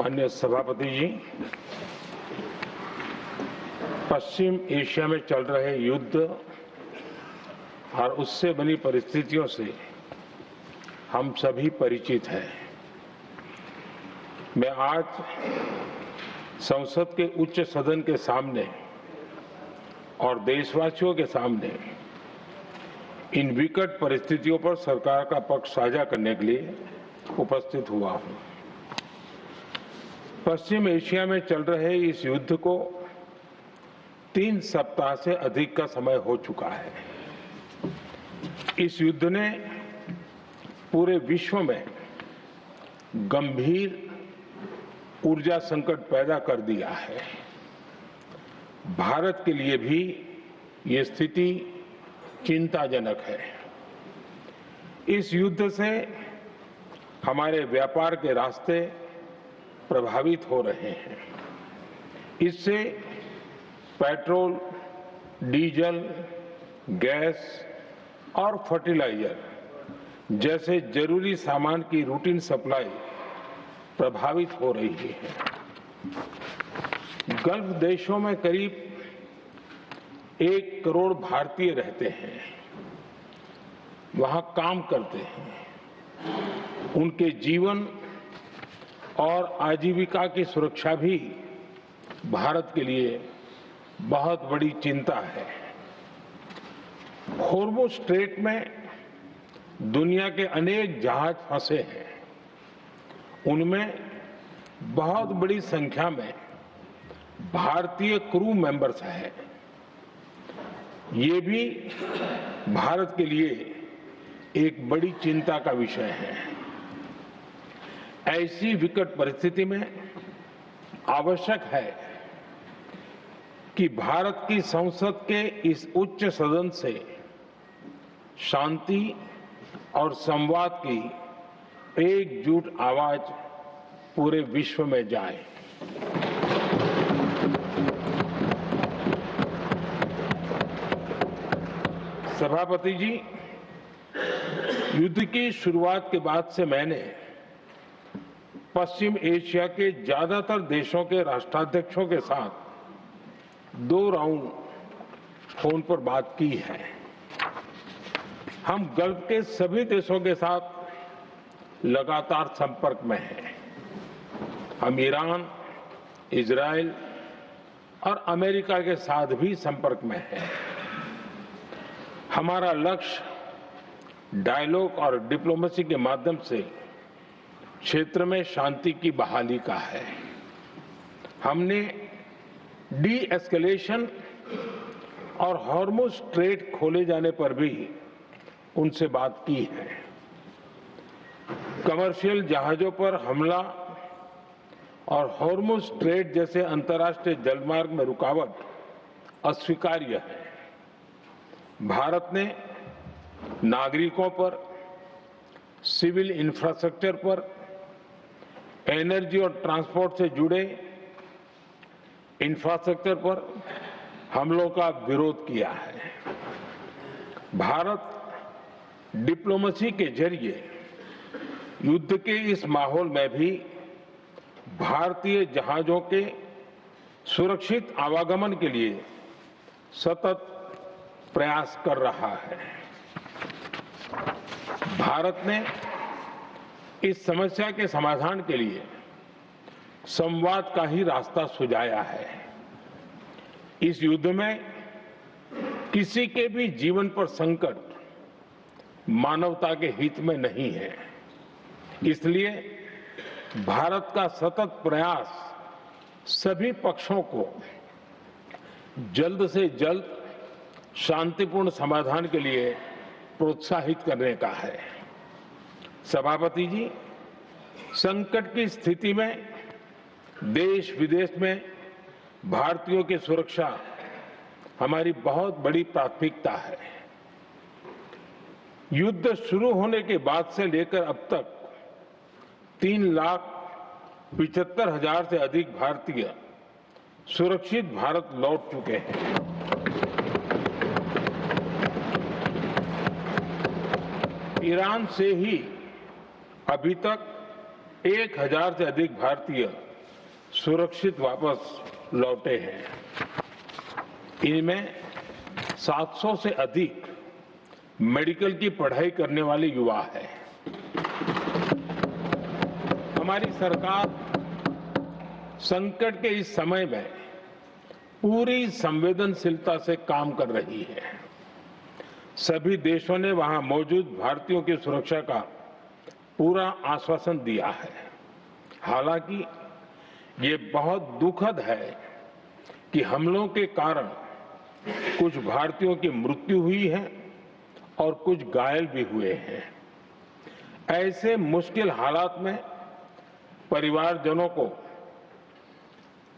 माननीय सभापति जी, पश्चिम एशिया में चल रहे युद्ध और उससे बनी परिस्थितियों से हम सभी परिचित हैं। मैं आज संसद के उच्च सदन के सामने और देशवासियों के सामने इन विकट परिस्थितियों पर सरकार का पक्ष साझा करने के लिए उपस्थित हुआ हूं। पश्चिम एशिया में चल रहे इस युद्ध को 3 सप्ताह से अधिक का समय हो चुका है। इस युद्ध ने पूरे विश्व में गंभीर ऊर्जा संकट पैदा कर दिया है। भारत के लिए भी ये स्थिति चिंताजनक है। इस युद्ध से हमारे व्यापार के रास्ते प्रभावित हो रहे हैं। इससे पेट्रोल, डीजल, गैस और फर्टिलाइजर जैसे जरूरी सामान की रूटीन सप्लाई प्रभावित हो रही है। गल्फ देशों में करीब 1 करोड़ भारतीय रहते हैं, वहां काम करते हैं। उनके जीवन और आजीविका की सुरक्षा भी भारत के लिए बहुत बड़ी चिंता है। हॉर्मुज़ स्ट्रेट में दुनिया के अनेक जहाज फंसे हैं। उनमें बहुत बड़ी संख्या में भारतीय क्रू मेंबर्स हैं। ये भी भारत के लिए एक बड़ी चिंता का विषय है। ऐसी विकट परिस्थिति में आवश्यक है कि भारत की संसद के इस उच्च सदन से शांति और संवाद की एकजुट आवाज पूरे विश्व में जाए। सभापति जी, युद्ध की शुरुआत के बाद से मैंने पश्चिम एशिया के ज्यादातर देशों के राष्ट्राध्यक्षों के साथ 2 राउंड फोन पर बात की है। हम गल्फ के सभी देशों के साथ लगातार संपर्क में हैं। हम ईरान, इजराइल और अमेरिका के साथ भी संपर्क में हैं। हमारा लक्ष्य डायलॉग और डिप्लोमेसी के माध्यम से क्षेत्र में शांति की बहाली का है। हमने डी एस्केलेशन और हॉर्मुज़ स्ट्रेट खोले जाने पर भी उनसे बात की है। कमर्शियल जहाजों पर हमला और हॉर्मुज़ स्ट्रेट जैसे अंतर्राष्ट्रीय जलमार्ग में रुकावट अस्वीकार्य है। भारत ने नागरिकों पर, सिविल इंफ्रास्ट्रक्चर पर, एनर्जी और ट्रांसपोर्ट से जुड़े इंफ्रास्ट्रक्चर पर हमलों का विरोध किया है। भारत डिप्लोमेसी के जरिए युद्ध के इस माहौल में भी भारतीय जहाजों के सुरक्षित आवागमन के लिए सतत प्रयास कर रहा है। भारत ने इस समस्या के समाधान के लिए संवाद का ही रास्ता सुझाया है। इस युद्ध में किसी के भी जीवन पर संकट मानवता के हित में नहीं है। इसलिए भारत का सतत प्रयास सभी पक्षों को जल्द से जल्द शांतिपूर्ण समाधान के लिए प्रोत्साहित करने का है। सभापति जी, संकट की स्थिति में देश विदेश में भारतीयों की सुरक्षा हमारी बहुत बड़ी प्राथमिकता है। युद्ध शुरू होने के बाद से लेकर अब तक 3,75,000 से अधिक भारतीय सुरक्षित भारत लौट चुके हैं। ईरान से ही अभी तक 1,000 से अधिक भारतीय सुरक्षित वापस लौटे हैं। इनमें 700 से अधिक मेडिकल की पढ़ाई करने वाले युवा हैं। हमारी सरकार संकट के इस समय में पूरी संवेदनशीलता से काम कर रही है। सभी देशों ने वहां मौजूद भारतीयों की सुरक्षा का पूरा आश्वासन दिया है। हालांकि ये बहुत दुखद है कि हमलों के कारण कुछ भारतीयों की मृत्यु हुई है और कुछ घायल भी हुए हैं। ऐसे मुश्किल हालात में परिवारजनों को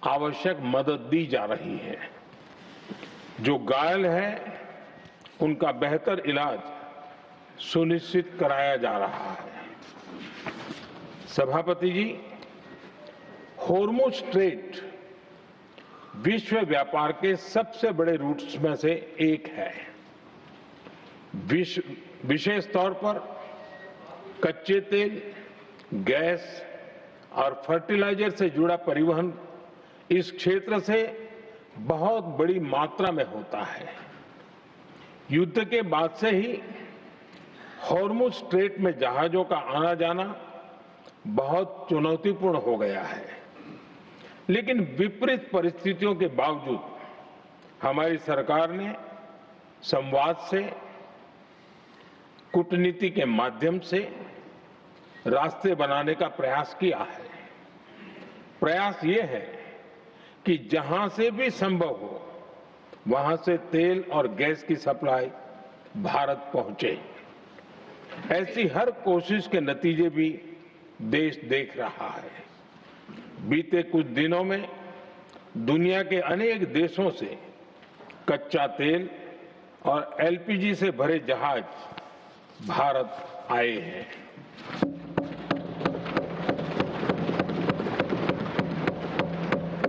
आवश्यक मदद दी जा रही है। जो घायल हैं, उनका बेहतर इलाज सुनिश्चित कराया जा रहा है। सभापति जी, हॉर्मुज़ स्ट्रेट विश्व व्यापार के सबसे बड़े रूट्स में से एक है। विशेष तौर पर कच्चे तेल, गैस और फर्टिलाइजर से जुड़ा परिवहन इस क्षेत्र से बहुत बड़ी मात्रा में होता है। युद्ध के बाद से ही हॉर्मुज़ स्ट्रेट में जहाजों का आना जाना बहुत चुनौतीपूर्ण हो गया है। लेकिन विपरीत परिस्थितियों के बावजूद हमारी सरकार ने संवाद से, कूटनीति के माध्यम से रास्ते बनाने का प्रयास किया है। प्रयास ये है कि जहां से भी संभव हो वहां से तेल और गैस की सप्लाई भारत पहुंचे। ऐसी हर कोशिश के नतीजे भी देश देख रहा है। बीते कुछ दिनों में दुनिया के अनेक देशों से कच्चा तेल और एलपीजी से भरे जहाज भारत आए हैं।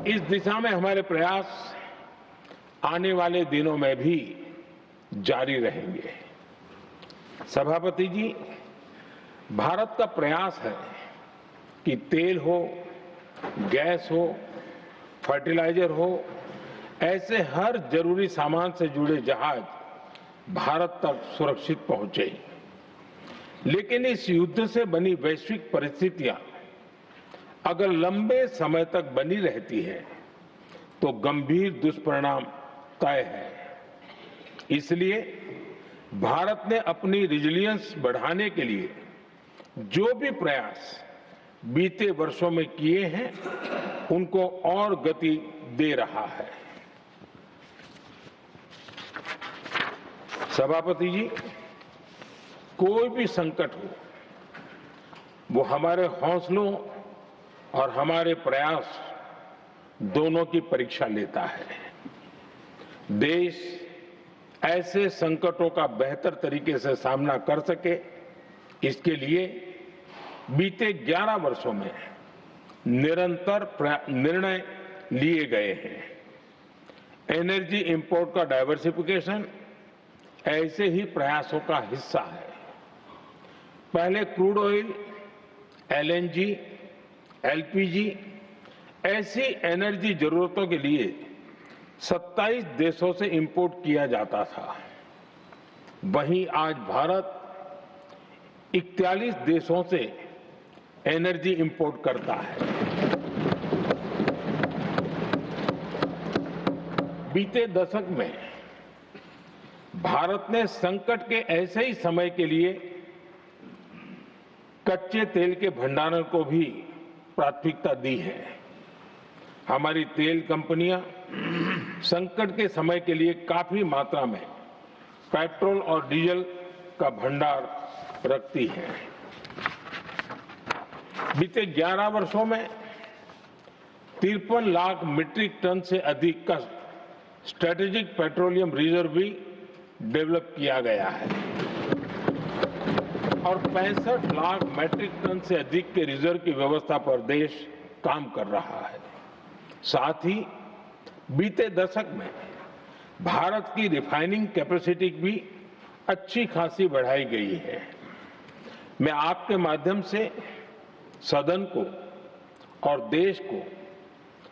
इस दिशा में हमारे प्रयास आने वाले दिनों में भी जारी रहेंगे। सभापति जी, भारत का प्रयास है कि तेल हो, गैस हो, फर्टिलाइजर हो, ऐसे हर जरूरी सामान से जुड़े जहाज भारत तक सुरक्षित पहुंचे। लेकिन इस युद्ध से बनी वैश्विक परिस्थितियां अगर लंबे समय तक बनी रहती है तो गंभीर दुष्परिणाम तय है। इसलिए भारत ने अपनी रेजिलियंस बढ़ाने के लिए जो भी प्रयास बीते वर्षों में किए हैं, उनको और गति दे रहा है। सभापति जी, कोई भी संकट हो, वो हमारे हौसलों और हमारे प्रयास दोनों की परीक्षा लेता है। देश ऐसे संकटों का बेहतर तरीके से सामना कर सके, इसके लिए बीते 11 वर्षों में निरंतर निर्णय लिए गए हैं। एनर्जी इंपोर्ट का डाइवर्सिफिकेशन ऐसे ही प्रयासों का हिस्सा है। पहले क्रूड ऑयल, एलएनजी, एलपीजी ऐसी एनर्जी जरूरतों के लिए 27 देशों से इंपोर्ट किया जाता था। वहीं आज भारत 41 देशों से एनर्जी इंपोर्ट करता है। बीते दशक में भारत ने संकट के ऐसे ही समय के लिए कच्चे तेल के भंडारण को भी प्राथमिकता दी है। हमारी तेल कंपनियां संकट के समय के लिए काफी मात्रा में पेट्रोल और डीजल का भंडार रखती हैं। बीते 11 वर्षों में 53 लाख मीट्रिक टन से अधिक का स्ट्रेटेजिक पेट्रोलियम रिजर्व भी डेवलप किया गया है और 65 लाख मीट्रिक टन से अधिक के रिजर्व की व्यवस्था पर देश काम कर रहा है। साथ ही बीते दशक में भारत की रिफाइनिंग कैपेसिटी भी अच्छी खासी बढ़ाई गई है। मैं आपके माध्यम से सदन को और देश को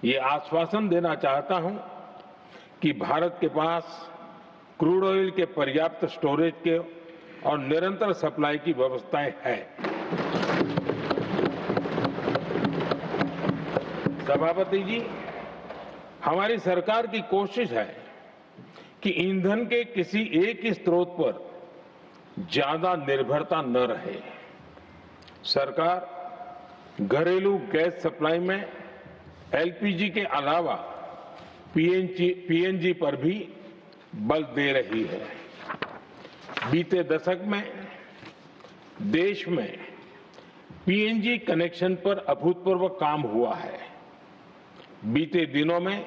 ये आश्वासन देना चाहता हूं कि भारत के पास क्रूड ऑयल के पर्याप्त स्टोरेज के और निरंतर सप्लाई की व्यवस्थाएं हैं। सभापति जी, हमारी सरकार की कोशिश है कि ईंधन के किसी एक ही स्रोत पर ज्यादा निर्भरता न रहे। सरकार घरेलू गैस सप्लाई में एलपीजी के अलावा पीएनजी पर भी बल दे रही है। बीते दशक में देश में पीएनजी कनेक्शन पर अभूतपूर्व काम हुआ है। बीते दिनों में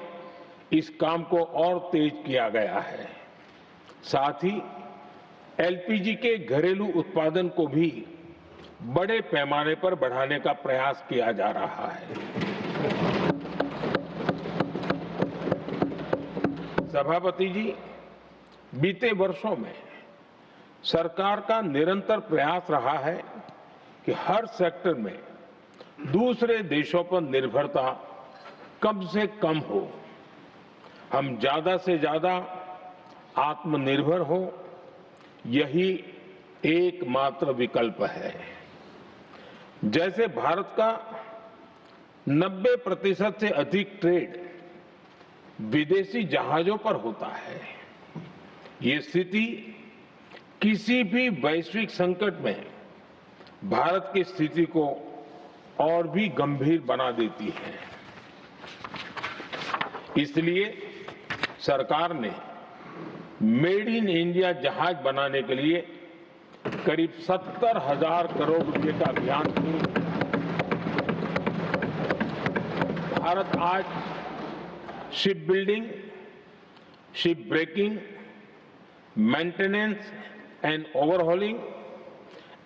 इस काम को और तेज किया गया है। साथ ही एलपीजी के घरेलू उत्पादन को भी बड़े पैमाने पर बढ़ाने का प्रयास किया जा रहा है। सभापति जी, बीते वर्षों में सरकार का निरंतर प्रयास रहा है कि हर सेक्टर में दूसरे देशों पर निर्भरता कम से कम हो। हम ज्यादा से ज्यादा आत्मनिर्भर हो, यही एकमात्र विकल्प है। जैसे भारत का 90% से अधिक ट्रेड विदेशी जहाजों पर होता है। ये स्थिति किसी भी वैश्विक संकट में भारत की स्थिति को और भी गंभीर बना देती है। इसलिए सरकार ने मेड इन इंडिया जहाज बनाने के लिए करीब 70,000 करोड़ रुपए का अभियान शुरू किया। भारत आज ship building, ship breaking, maintenance and overhauling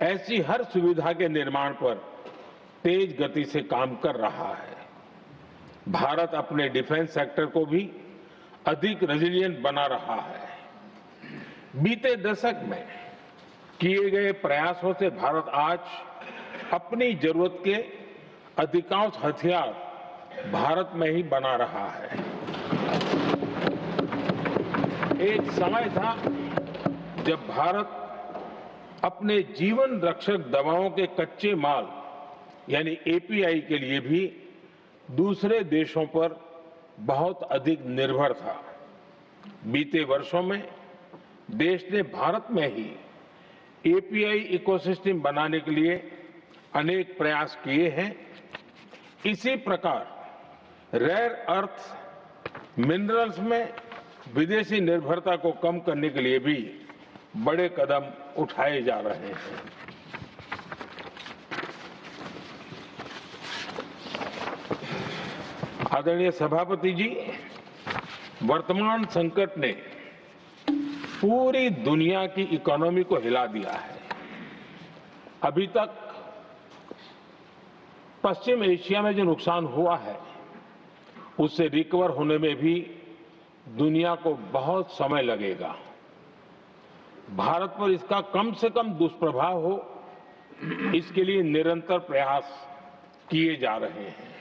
ऐसी हर सुविधा के निर्माण पर तेज गति से काम कर रहा है। भारत अपने डिफेंस सेक्टर को भी अधिक रेजिलिएंट बना रहा है। बीते दशक में किए गए प्रयासों से भारत आज अपनी जरूरत के अधिकांश हथियार भारत में ही बना रहा है। एक समय था जब भारत अपने जीवन रक्षक दवाओं के कच्चे माल यानी एपीआई के लिए भी दूसरे देशों पर बहुत अधिक निर्भर था। बीते वर्षों में देश ने भारत में ही एपीआई इकोसिस्टम बनाने के लिए अनेक प्रयास किए हैं। इसी प्रकार रेयर अर्थ मिनरल्स में विदेशी निर्भरता को कम करने के लिए भी बड़े कदम उठाए जा रहे हैं। आदरणीय सभापति जी, वर्तमान संकट ने पूरी दुनिया की इकोनॉमी को हिला दिया है। अभी तक पश्चिम एशिया में जो नुकसान हुआ है उससे रिकवर होने में भी दुनिया को बहुत समय लगेगा। भारत पर इसका कम से कम दुष्प्रभाव हो, इसके लिए निरंतर प्रयास किए जा रहे हैं।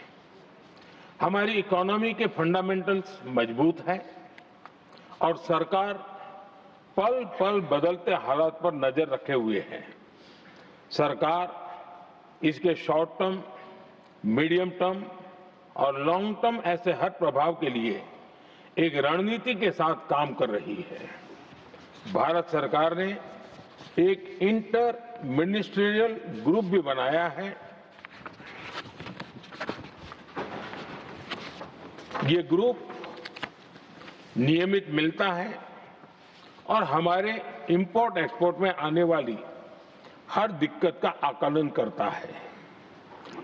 हमारी इकोनॉमी के फंडामेंटल्स मजबूत हैं और सरकार पल पल बदलते हालात पर नजर रखे हुए है। सरकार इसके शॉर्ट टर्म, मीडियम टर्म और लॉन्ग टर्म ऐसे हर प्रभाव के लिए एक रणनीति के साथ काम कर रही है। भारत सरकार ने एक इंटर मिनिस्ट्रियल ग्रुप भी बनाया है। ये ग्रुप नियमित मिलता है और हमारे इंपोर्ट एक्सपोर्ट में आने वाली हर दिक्कत का आकलन करता है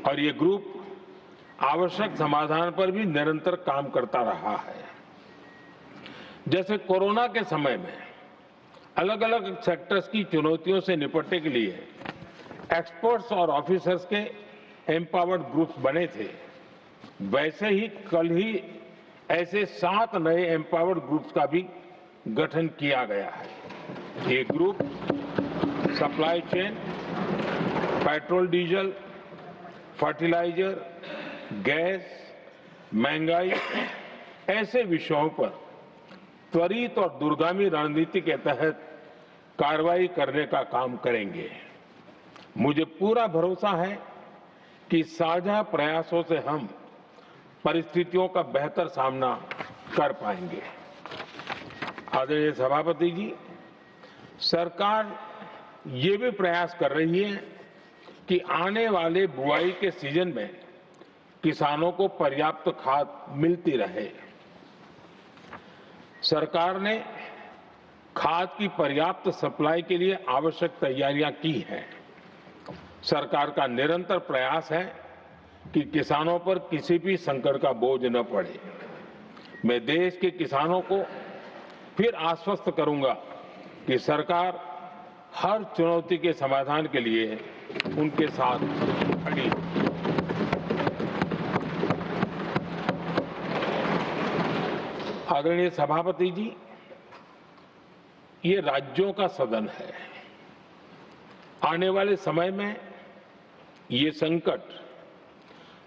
और ये ग्रुप आवश्यक समाधान पर भी निरंतर काम करता रहा है। जैसे कोरोना के समय में अलग अलग सेक्टर्स की चुनौतियों से निपटने के लिए एक्सपर्ट्स और ऑफिसर्स के एम्पावर्ड ग्रुप्स बने थे, वैसे ही कल ही ऐसे 7 नए एम्पावर्ड ग्रुप्स का भी गठन किया गया है। ये group supply chain, petrol diesel, fertiliser, gas, महंगाई ऐसे विषयों पर त्वरित और दूरगामी रणनीति के तहत कार्रवाई करने का काम करेंगे। मुझे पूरा भरोसा है कि साझा प्रयासों से हम परिस्थितियों का बेहतर सामना कर पाएंगे। आदरणीय सभापति जी, सरकार ये भी प्रयास कर रही है कि आने वाले बुआई के सीजन में किसानों को पर्याप्त खाद मिलती रहे। सरकार ने खाद की पर्याप्त सप्लाई के लिए आवश्यक तैयारियां की हैं। सरकार का निरंतर प्रयास है कि किसानों पर किसी भी संकट का बोझ न पड़े। मैं देश के किसानों को फिर आश्वस्त करूंगा कि सरकार हर चुनौती के समाधान के लिए उनके साथ खड़ी है। आदरणीय सभापति जी, ये राज्यों का सदन है। आने वाले समय में ये संकट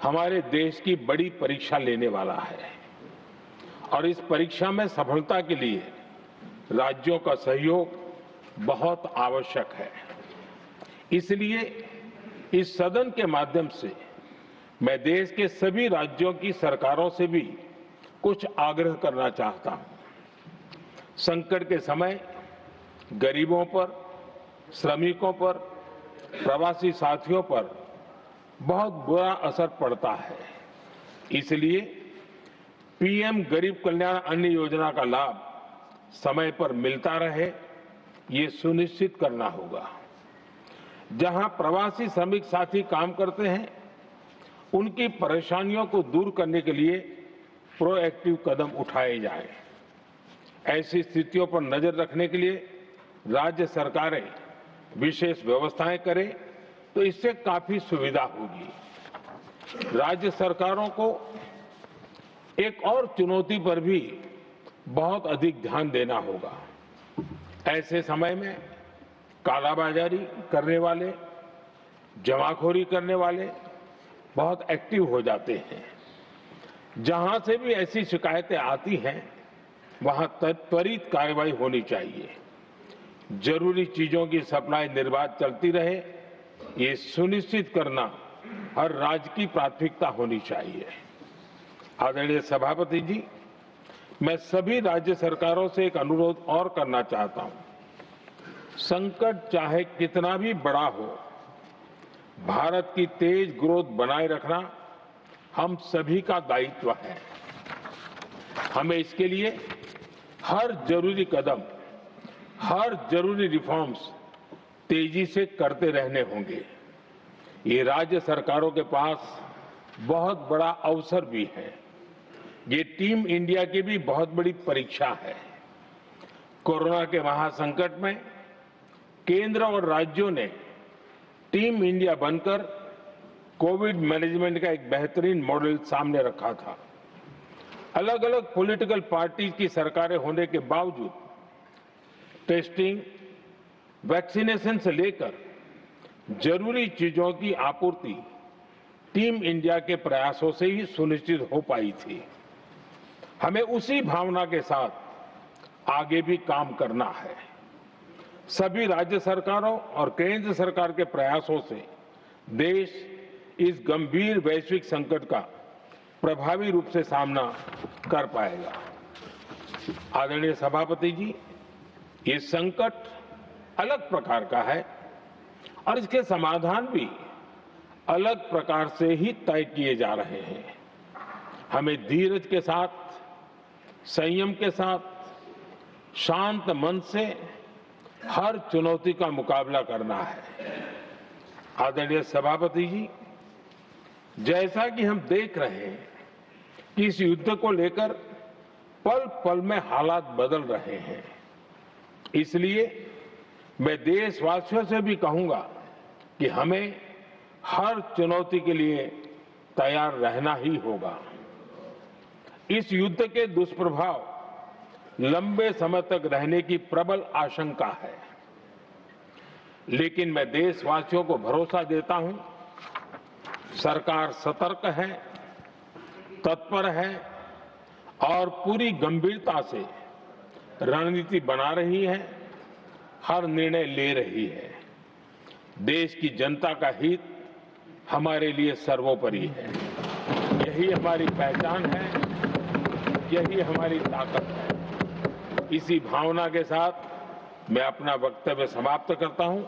हमारे देश की बड़ी परीक्षा लेने वाला है और इस परीक्षा में सफलता के लिए राज्यों का सहयोग बहुत आवश्यक है। इसलिए इस सदन के माध्यम से मैं देश के सभी राज्यों की सरकारों से भी कुछ आग्रह करना चाहता हूं। संकट के समय गरीबों पर, श्रमिकों पर, प्रवासी साथियों पर बहुत बुरा असर पड़ता है। इसलिए पीएम गरीब कल्याण अन्न योजना का लाभ समय पर मिलता रहे, ये सुनिश्चित करना होगा। जहां प्रवासी श्रमिक साथी काम करते हैं, उनकी परेशानियों को दूर करने के लिए प्रोएक्टिव कदम उठाए जाएं। ऐसी स्थितियों पर नजर रखने के लिए राज्य सरकारें विशेष व्यवस्थाएं करें तो इससे काफी सुविधा होगी। राज्य सरकारों को एक और चुनौती पर भी बहुत अधिक ध्यान देना होगा। ऐसे समय में कालाबाजारी करने वाले, जमाखोरी करने वाले बहुत एक्टिव हो जाते हैं। जहां से भी ऐसी शिकायतें आती हैं, वहां त्वरित कार्रवाई होनी चाहिए। जरूरी चीजों की सप्लाई निर्बाध चलती रहे, ये सुनिश्चित करना हर राज्य की प्राथमिकता होनी चाहिए। आदरणीय सभापति जी, मैं सभी राज्य सरकारों से एक अनुरोध और करना चाहता हूं। संकट चाहे कितना भी बड़ा हो, भारत की तेज ग्रोथ बनाए रखना हम सभी का दायित्व है। हमें इसके लिए हर जरूरी कदम, हर जरूरी रिफॉर्म्स तेजी से करते रहने होंगे। ये राज्य सरकारों के पास बहुत बड़ा अवसर भी है। ये टीम इंडिया की भी बहुत बड़ी परीक्षा है। कोरोना के महासंकट में केंद्र और राज्यों ने टीम इंडिया बनकर कोविड मैनेजमेंट का एक बेहतरीन मॉडल सामने रखा था। अलग अलग पॉलिटिकल पार्टी की सरकारें होने के बावजूद टेस्टिंग, वैक्सीनेशन से लेकर जरूरी चीजों की आपूर्ति टीम इंडिया के प्रयासों से ही सुनिश्चित हो पाई थी। हमें उसी भावना के साथ आगे भी काम करना है। सभी राज्य सरकारों और केंद्र सरकार के प्रयासों से देश इस गंभीर वैश्विक संकट का प्रभावी रूप से सामना कर पाएगा। आदरणीय सभापति जी, ये संकट अलग प्रकार का है और इसके समाधान भी अलग प्रकार से ही तय किए जा रहे हैं। हमें धीरज के साथ, संयम के साथ, शांत मन से हर चुनौती का मुकाबला करना है। आदरणीय सभापति जी, जैसा कि हम देख रहे हैं कि इस युद्ध को लेकर पल पल में हालात बदल रहे हैं, इसलिए मैं देशवासियों से भी कहूंगा कि हमें हर चुनौती के लिए तैयार रहना ही होगा। इस युद्ध के दुष्प्रभाव लंबे समय तक रहने की प्रबल आशंका है, लेकिन मैं देशवासियों को भरोसा देता हूं, सरकार सतर्क है, तत्पर है और पूरी गंभीरता से रणनीति बना रही है, हर निर्णय ले रही है। देश की जनता का हित हमारे लिए सर्वोपरि है। यही हमारी पहचान है, यही हमारी ताकत है। इसी भावना के साथ मैं अपना वक्तव्य समाप्त करता हूं।